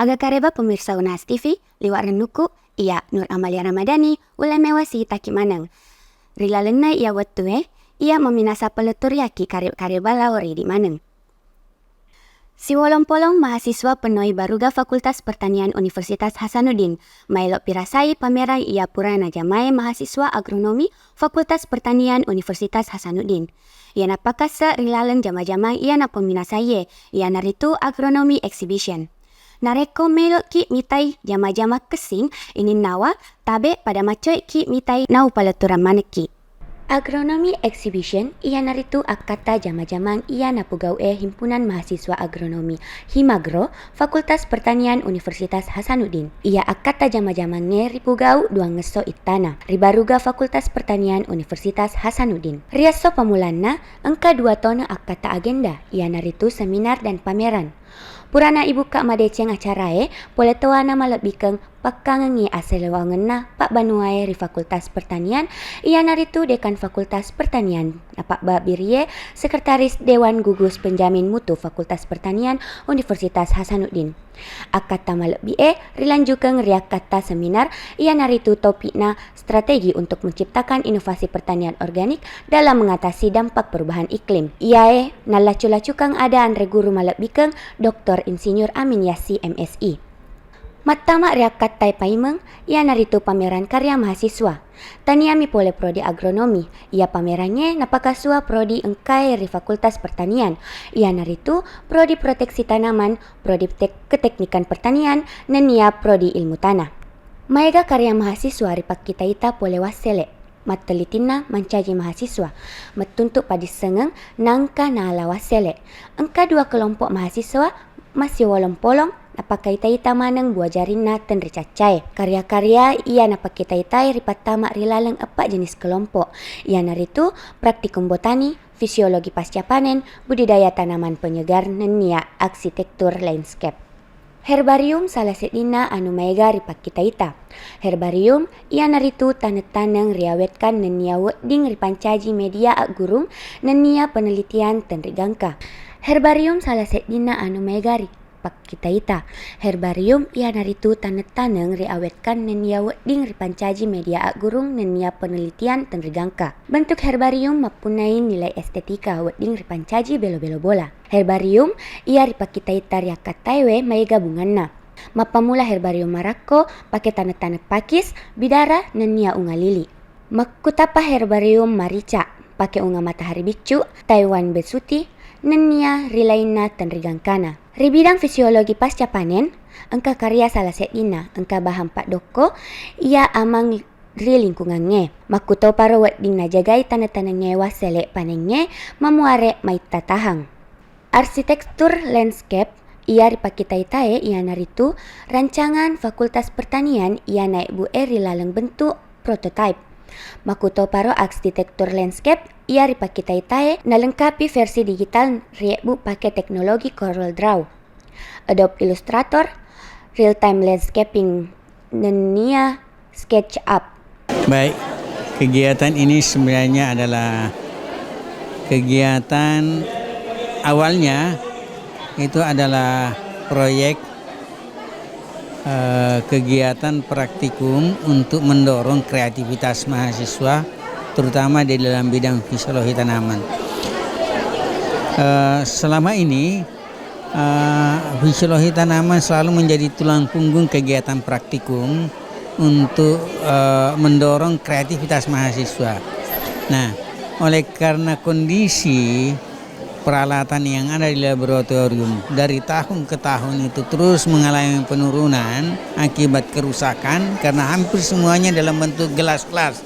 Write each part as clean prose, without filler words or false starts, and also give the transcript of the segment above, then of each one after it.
Aga kareba pemirsa Unas TV, liwat renuku, ia Nur Amalia Ramadhani, ulai mewasi taki manang. Rila lenai ia watu ia meminasa peletur yaki kareba lauri di manang. Si wolong-polong mahasiswa penoi baruga Fakultas Pertanian Universitas Hasanuddin, mailok pirasai pameran ia purana jamai mahasiswa agronomi Fakultas Pertanian Universitas Hasanuddin. Ia napakasa rilalang jama-jama ia na peminasai ia naritu agronomi exhibition. Nareko melok ki mitai jama-jama kesing ini nawa tabe pada macoy ki mitai nau paleturan maneki. Agronomi exhibition ia naritu akata jama-jamang ia napugau himpunan mahasiswa agronomi Himagro Fakultas Pertanian Universitas Hasanuddin. Ia akata jama-jamangnya ripugau dua ngeso itana ribaruga Fakultas Pertanian Universitas Hasanuddin. Riaso pamulanna engka 2 tona akata agenda ia naritu seminar dan pameran. Purana ibu kak madeceng acarae boleh tuana malebikeng pakangengi aselewangenna Pak Banuae ri Fakultas Pertanian ia naritu Dekan Fakultas Pertanian Pak Babirie Sekretaris Dewan Gugus Penjamin Mutu Fakultas Pertanian Universitas Hasanuddin. Akata malebie rilanjukeng riakata seminar ia naritu topikna strategi untuk menciptakan inovasi pertanian organik dalam mengatasi dampak perubahan iklim. Iae nalacu-lacukang adaan reguru malebikeng Dr. Insinyur Amin Yassi MSI. Matama riakat tai paimeng ia naritu pameran karya mahasiswa. Taniami pole prodi agronomi. Ia pamerannya napakasua prodi engkai ri Fakultas Pertanian. Ia naritu prodi proteksi tanaman, prodi keteknikan pertanian, dan ia prodi ilmu tanah. Maega karya mahasiswa ri Pak kita pole wasele. Matelitina mancaji mahasiswa. Metuntuk padisengeng nangka nala wasele. Engka 2 kelompok mahasiswa masih wolong-polong napakaita-ita manang buah jarina ten ricacai. Karya-karya ia napakita-ita ripatama rilaleng 4 jenis kelompok. Ia naritu praktikum botani, fisiologi pasca panen, budidaya tanaman penyegar, nenia arsitektur landscape. Herbarium salah sedina anu maega ripakita-ita. Herbarium ia naritu tanah-tanang riawetkan nenia wedding ripancaji media agurung nenia penelitian ten rigangka. Herbarium salah sedina anu maega ripakita-ita. Herbarium ia naritu tanah-tanang riawetkan nenia wedding ripancaji media agurung nenia penelitian ten rigangka. Bentuk herbarium mapunai nilai estetika wedding ripancaji belo-belo bola. Herbarium ia ripakita-ita riakataiwe maega bunganna. Mapamula herbarium marako pakai tanah-tanah pakis, bidara, nenia unga lili. Makutapa herbarium marica pakai unga matahari bicu, Taiwan besuti, nenia rilaina dan rigangkana. Ri bidang fisiologi pasca panen, engka karya salah sedina, engka bahan Pak Doko, ia amang ri lingkungannya. Makuto paro wedding najagai tanah-tanahnya wasele panennya mamuare maita tahang. Arsitektur landscape ia ripakita-itae ia naritu rancangan Fakultas Pertanian ia naik bu rilaleng bentuk prototype. Makuto paro arsitektur landscape ia ripakita-itae nalengkapi versi digital riebu pakai teknologi Corel Draw, Adobe Illustrator, Real Time Landscaping, nenia SketchUp. Baik, kegiatan ini sebenarnya adalah kegiatan awalnya itu adalah proyek kegiatan praktikum untuk mendorong kreativitas mahasiswa terutama di dalam bidang fisiologi tanaman. Selama ini fisiologi tanaman selalu menjadi tulang punggung kegiatan praktikum untuk mendorong kreativitas mahasiswa. Nah, oleh karena kondisi peralatan yang ada di laboratorium dari tahun ke tahun itu terus mengalami penurunan akibat kerusakan karena hampir semuanya dalam bentuk gelas-gelas.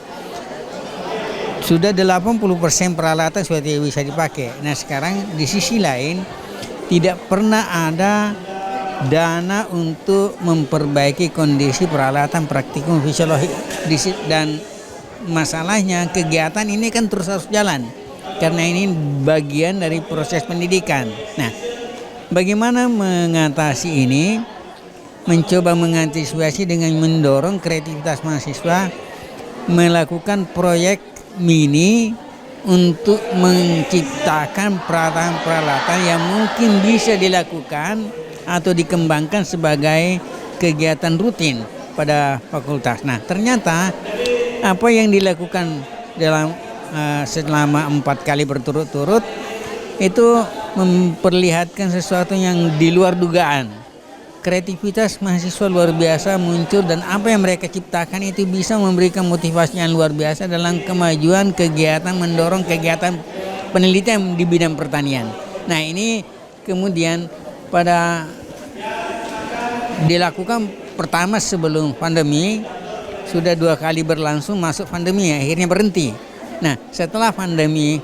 Sudah 80% peralatan sudah tidak bisa dipakai. Nah, sekarang di sisi lain tidak pernah ada dana untuk memperbaiki kondisi peralatan praktikum fisiologi dan masalahnya kegiatan ini kan terus harus jalan. Karena ini bagian dari proses pendidikan. Nah, bagaimana mengatasi ini? Mencoba mengantisipasi dengan mendorong kreativitas mahasiswa melakukan proyek mini untuk menciptakan peralatan-peralatan yang mungkin bisa dilakukan atau dikembangkan sebagai kegiatan rutin pada fakultas. Nah, ternyata apa yang dilakukan dalam selama 4 kali berturut-turut itu memperlihatkan sesuatu yang di luar dugaan. Kreativitas mahasiswa luar biasa muncul dan apa yang mereka ciptakan itu bisa memberikan motivasi yang luar biasa dalam kemajuan kegiatan, mendorong kegiatan penelitian di bidang pertanian. Nah, ini kemudian pada dilakukan pertama sebelum pandemi, sudah 2 kali berlangsung, masuk pandemi akhirnya berhenti. Nah, setelah pandemi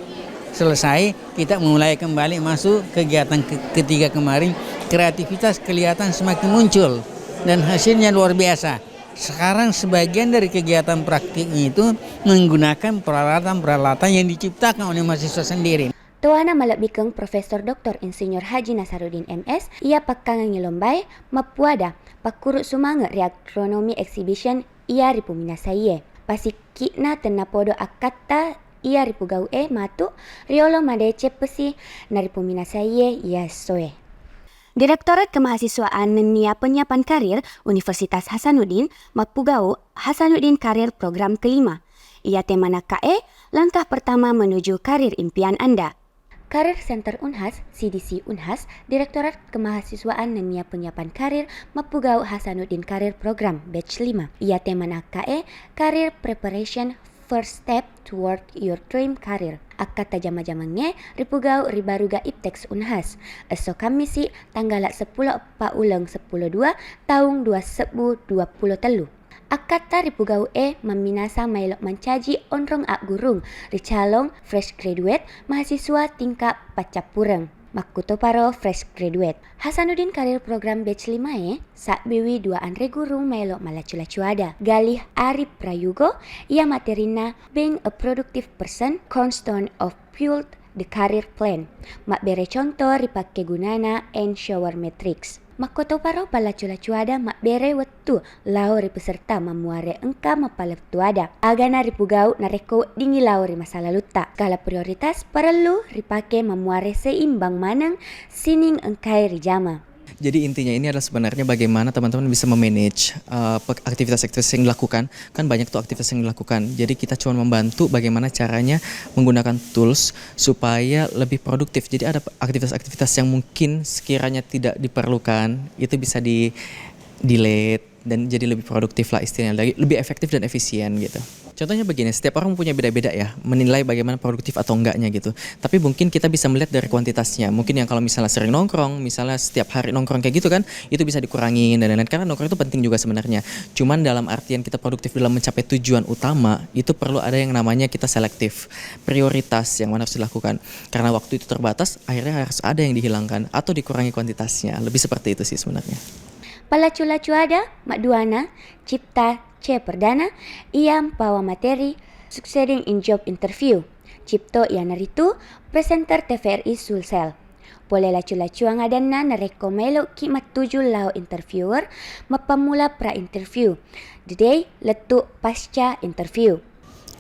selesai, kita mulai kembali masuk kegiatan ketiga kemarin. Kreativitas kelihatan semakin muncul dan hasilnya luar biasa. Sekarang sebagian dari kegiatan praktiknya itu menggunakan peralatan-peralatan yang diciptakan oleh mahasiswa sendiri. Tuana malabikeng Profesor Dr. Insinyur Haji Nasaruddin MS, ia pakangan ngilombai, mapuada, pakuru sumanga reagronomi exhibition, ia ripu minasaye. Pasikitna tenapodo akata, ia ripu gaue matu, riolo madece pesi, naripu minasaye, ia soe. Direktorat Kemahasiswaan Nia Penyiapan Karir Universitas Hasanuddin Mapugau Hasanuddin Karir Program kelima. Ia temana KE, langkah pertama menuju karir impian Anda. Karir Center Unhas, CDC Unhas, Direktorat Kemahasiswaan Nia Penyiapan Karir Mapugau Hasanuddin Karir Program Batch 5. Ia temana KE, Career Preparation First Step Toward Your Dream Career. Akata jama-jamangnya ripugau ribaruga iptex Unhas. Esok Kamisi tanggal 10 Paulang 10/2 tahun 2023. Akata ripugau meminasa mailok mencaji onrong ak gurung ricalong fresh graduate mahasiswa tingkat pacapureng. Makuto paro fresh graduate. Hasanuddin Karir Program Batch 5 sak biwi 2 andre gurung melok malacu-lacuada. Galih Ari Prayugo, ia materina being a productive person, cornerstone of build the career plan. Mak bere contoh ripake gunana and shower matrix. Makoto paro palacu-lacuada mak bere wetu lauri peserta memuare engka mapalatuada. Agana ripugau nareko dingi lauri masa lalu tak. Skala prioritas perlu ripake memuare seimbang maneng sining engkai rijama. Jadi intinya ini adalah sebenarnya bagaimana teman-teman bisa memanage aktivitas-aktivitas yang dilakukan. Kan banyak tuh aktivitas yang dilakukan. Jadi kita cuma membantu bagaimana caranya menggunakan tools supaya lebih produktif. Jadi ada aktivitas-aktivitas yang mungkin sekiranya tidak diperlukan, itu bisa di-delete dan jadi lebih produktif lah istilahnya, lebih efektif dan efisien gitu. Contohnya begini, setiap orang punya beda-beda ya, menilai bagaimana produktif atau enggaknya gitu. Tapi mungkin kita bisa melihat dari kuantitasnya. Mungkin yang kalau misalnya sering nongkrong, misalnya setiap hari nongkrong kayak gitu kan, itu bisa dikurangin dan lain-lain. Karena nongkrong itu penting juga sebenarnya. Cuman dalam artian kita produktif dalam mencapai tujuan utama, itu perlu ada yang namanya kita selektif. Prioritas yang mana harus dilakukan. Karena waktu itu terbatas, akhirnya harus ada yang dihilangkan atau dikurangi kuantitasnya. Lebih seperti itu sih sebenarnya. Palacu-lacuada, Mak Duana, Cipta C. Perdana, ia pawa materi, succeeding in job interview. Cipto ia naritu, presenter TVRI Sulsel. Boleh lacu-lacu ang adanna nareko melo ki matuju lao interviewer, mapamula pra-interview. Today, letu pasca interview.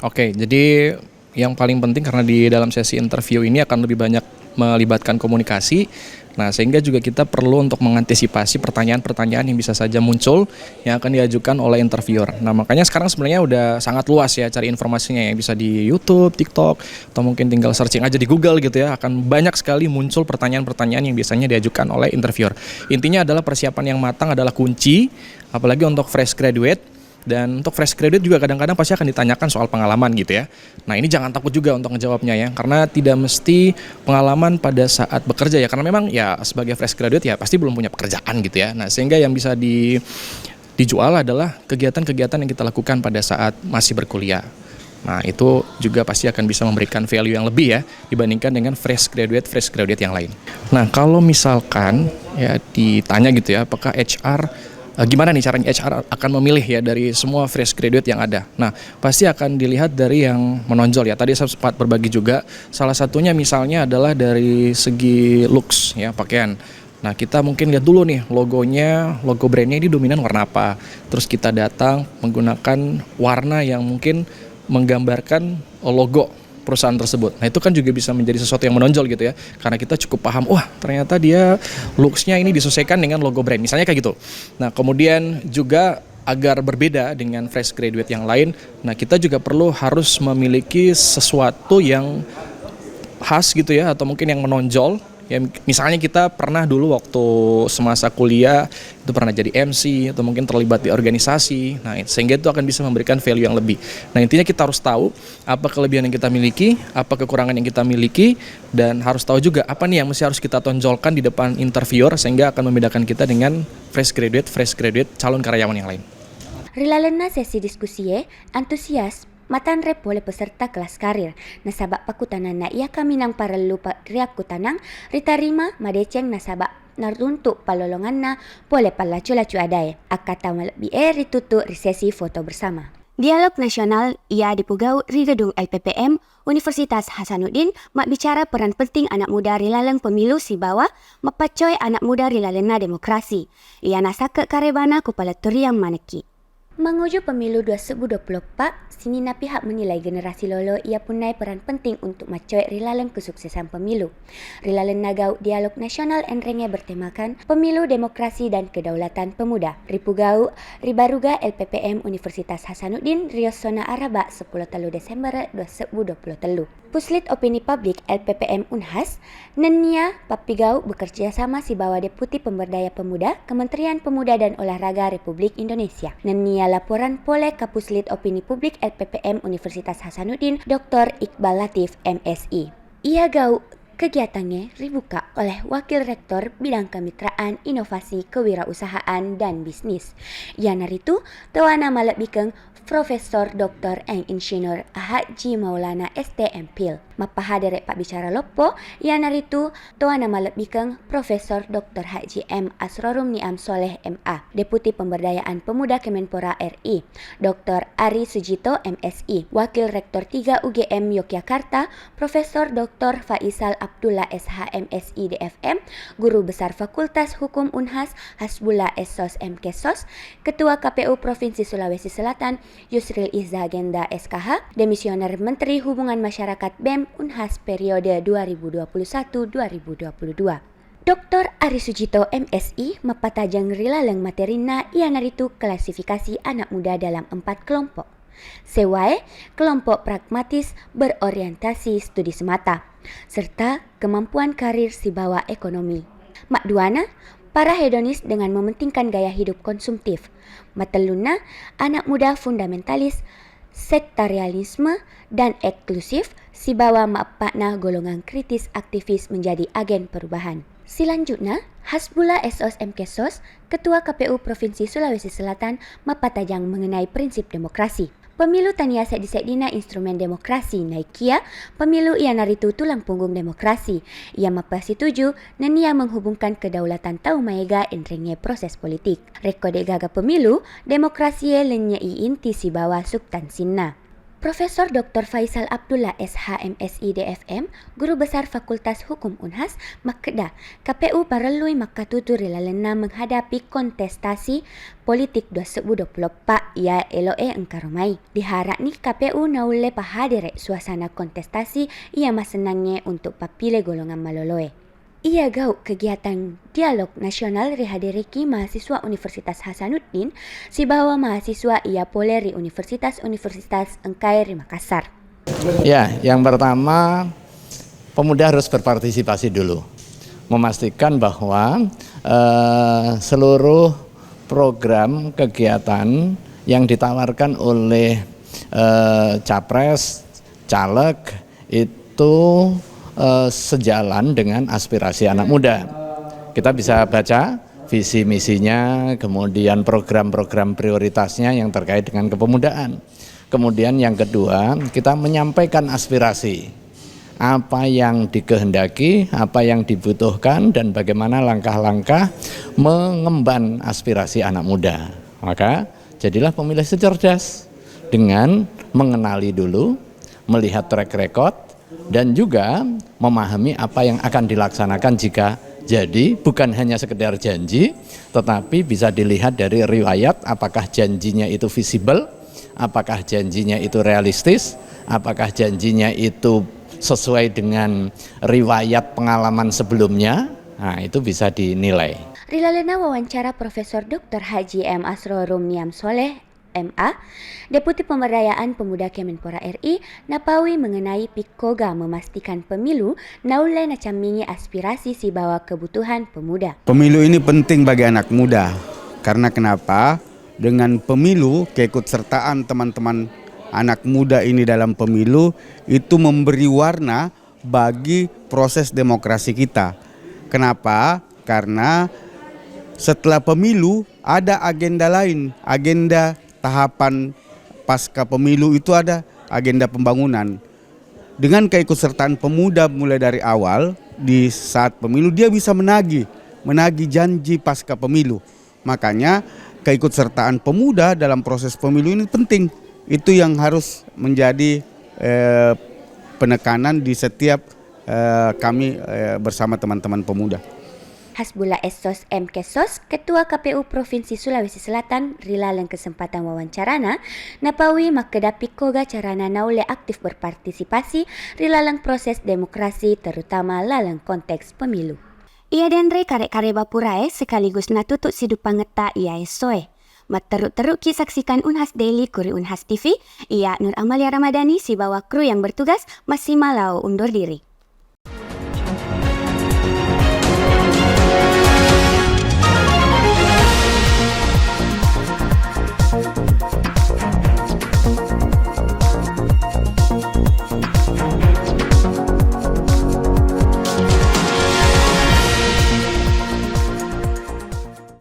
Oke, jadi yang paling penting karena di dalam sesi interview ini akan lebih banyak melibatkan komunikasi. Nah, sehingga juga kita perlu untuk mengantisipasi pertanyaan-pertanyaan yang bisa saja muncul yang akan diajukan oleh interviewer. Nah, makanya sekarang sebenarnya udah sangat luas ya cari informasinya, yang bisa di YouTube, TikTok, atau mungkin tinggal searching aja di Google gitu ya. Akan banyak sekali muncul pertanyaan-pertanyaan yang biasanya diajukan oleh interviewer. Intinya adalah persiapan yang matang adalah kunci, apalagi untuk fresh graduate. Dan untuk fresh graduate juga kadang-kadang pasti akan ditanyakan soal pengalaman gitu ya. Nah, ini jangan takut juga untuk ngejawabnya ya, karena tidak mesti pengalaman pada saat bekerja ya, karena memang ya sebagai fresh graduate ya pasti belum punya pekerjaan gitu ya. Nah, sehingga yang bisa dijual adalah kegiatan-kegiatan yang kita lakukan pada saat masih berkuliah. Nah, itu juga pasti akan bisa memberikan value yang lebih ya dibandingkan dengan fresh graduate yang lain. Nah, kalau misalkan ya ditanya gitu ya, apakah HR gimana nih caranya HR akan memilih ya dari semua fresh graduate yang ada. Nah, pasti akan dilihat dari yang menonjol ya. Tadi saya sempat berbagi juga, salah satunya misalnya adalah dari segi looks ya, pakaian. Nah, kita mungkin lihat dulu nih logo brandnya ini dominan warna apa. Terus kita datang menggunakan warna yang mungkin menggambarkan logo perusahaan tersebut. Nah itu kan juga bisa menjadi sesuatu yang menonjol gitu ya, karena kita cukup paham, wah ternyata dia looks-nya ini disesuaikan dengan logo brand, misalnya kayak gitu. Nah kemudian juga agar berbeda dengan fresh graduate yang lain, nah kita juga harus memiliki sesuatu yang khas gitu ya, atau mungkin yang menonjol. Ya, misalnya kita pernah dulu waktu semasa kuliah itu pernah jadi MC atau mungkin terlibat di organisasi. Nah, sehingga itu akan bisa memberikan value yang lebih. Nah, intinya kita harus tahu apa kelebihan yang kita miliki, apa kekurangan yang kita miliki, dan harus tahu juga apa nih yang mesti harus kita tonjolkan di depan interviewer sehingga akan membedakan kita dengan fresh graduate calon karyawan yang lain. Rilalena sesi diskusi antusias matan rep oleh peserta kelas karir. Nasabak pakutanana ia kaminang parelu riaku tanang ritarima madeceng nasabak naruntuk palolonganna boleh palacu-lacu adae. Akata malbi ritutu risesi foto bersama. Dialog nasional ia dipugau di gedung LPPM Universitas Hasanuddin mak bicara peran penting anak muda rilaleng pemilu si bawah mapacoy anak muda rilalena demokrasi. Ia nasake karebana kupala turiang maneki. Menguju pemilu 2024, sinina pihak menilai generasi lolo ia punai peran penting untuk macoy rilaleng kesuksesan pemilu. Rilaleng nagau dialog nasional enrenge bertemakan Pemilu Demokrasi dan Kedaulatan Pemuda. Ripugau Ribaruga LPPM Universitas Hasanuddin Riosona Araba 10 Desember 2023. Puslit Opini Publik LPPM Unhas, Nenia Papigau bekerja sama si bawah Deputi Pemberdaya Pemuda, Kementerian Pemuda dan Olahraga Republik Indonesia. Nenia laporan pole Kapuslit Opini Publik LPPM Universitas Hasanuddin, Dr. Iqbal Latif, MSI. Ia gau kegiatannya dibuka oleh Wakil Rektor Bidang Kemitraan, Inovasi, Kewirausahaan, dan Bisnis. Yang naritu, tawana malebikeng Profesor Dr. Insinyur Haji Maulana STMPil. Mapahaderek Pak Bicara Lopo, yang naritu tawana malebikeng Profesor Dr. Haji M. Asrorum Niam Soleh MA, Deputi Pemberdayaan Pemuda Kemenpora RI, Dr. Ari Sujito MSI, Wakil Rektor 3 UGM Yogyakarta, Profesor Dr. Faisal Abdullah SH MSI DFM, Guru Besar Fakultas Hukum Unhas Hasbullah Esos MKesos, Ketua KPU Provinsi Sulawesi Selatan Yusril Iza Agenda SKH, Demisioner Menteri Hubungan Masyarakat BEM Unhas periode 2021-2022. Dr. Ari Sujito MSI mapatajang rilaleng materina ia naritu klasifikasi anak muda dalam 4 kelompok. Sewae, kelompok pragmatis berorientasi studi semata, serta kemampuan karir si bawah ekonomi. Makduana, para hedonis dengan mementingkan gaya hidup konsumtif. Mateluna, anak muda fundamentalis, sektarianisme, dan eksklusif, si bawah mapakna golongan kritis aktivis menjadi agen perubahan. Selanjutnya, Hasbullah Esos MKesos, Ketua KPU Provinsi Sulawesi Selatan, mapatajang mengenai prinsip demokrasi. Pemilu tania sedina instrumen demokrasi naikia, pemilu ia naritu tulang punggung demokrasi. Ia mapasi tuju dan ia menghubungkan kedaulatan tau maega enrenge proses politik. Rekode gaga pemilu, demokrasi lenyai inti si bawah subtansinna. Profesor Dr. Faisal Abdullah SH MSI DFM, Guru Besar Fakultas Hukum Unhas, makeda KPU parelui makatutu rilalena menghadapi kontestasi politik 2024 ia eloe engkaromai. Diharap ni KPU naule pahadirek suasana kontestasi ia masenangnya untuk papile golongan maloloe. Ia gau kegiatan dialog nasional rihadiriki mahasiswa Universitas Hasanuddin si bawa mahasiswa ia poleri Universitas Engkai Makassar. Ya, yang pertama pemuda harus berpartisipasi dulu, memastikan bahwa seluruh program kegiatan yang ditawarkan oleh capres, caleg itu sejalan dengan aspirasi anak muda. Kita bisa baca visi misinya, kemudian program-program prioritasnya yang terkait dengan kepemudaan. Kemudian yang kedua, kita menyampaikan aspirasi, apa yang dikehendaki, apa yang dibutuhkan, dan bagaimana langkah-langkah mengemban aspirasi anak muda. Maka jadilah pemilih cerdas dengan mengenali dulu, melihat track record, dan juga memahami apa yang akan dilaksanakan jika jadi, bukan hanya sekedar janji, tetapi bisa dilihat dari riwayat apakah janjinya itu visible, apakah janjinya itu realistis, apakah janjinya itu sesuai dengan riwayat pengalaman sebelumnya, nah itu bisa dinilai. Rilalena wawancara Profesor Dr. Haji M. Asrorum Niam Soleh, MA, Deputi Pemberdayaan Pemuda Kemenpora RI, napawi mengenai Pikoga memastikan pemilu naulai nacamingi aspirasi si bawa kebutuhan pemuda. Pemilu ini penting bagi anak muda, karena kenapa? Dengan pemilu, keikutsertaan teman-teman anak muda ini dalam pemilu itu memberi warna bagi proses demokrasi kita. Kenapa? Karena setelah pemilu ada agenda lain, agenda tahapan pasca pemilu itu ada agenda pembangunan. Dengan keikutsertaan pemuda mulai dari awal, di saat pemilu dia bisa menagih janji pasca pemilu. Makanya keikutsertaan pemuda dalam proses pemilu ini penting. Itu yang harus menjadi penekanan di setiap kami bersama teman-teman pemuda. Hasbullah Essos M. Kesos, Ketua KPU Provinsi Sulawesi Selatan, rilaleng kesempatan wawancarana, napawi makeda Pikoga carana naule aktif berpartisipasi rilaleng proses demokrasi terutama laleng konteks pemilu. Ia dan karek-kare bapurae sekaligus natutuk sidu pangeta ia esoe. Teruk-teruk ki saksikan Unhas Daily kuri Unhas TV, ia Nur Amalia Ramadhani si bawa kru yang bertugas masih malau undur diri.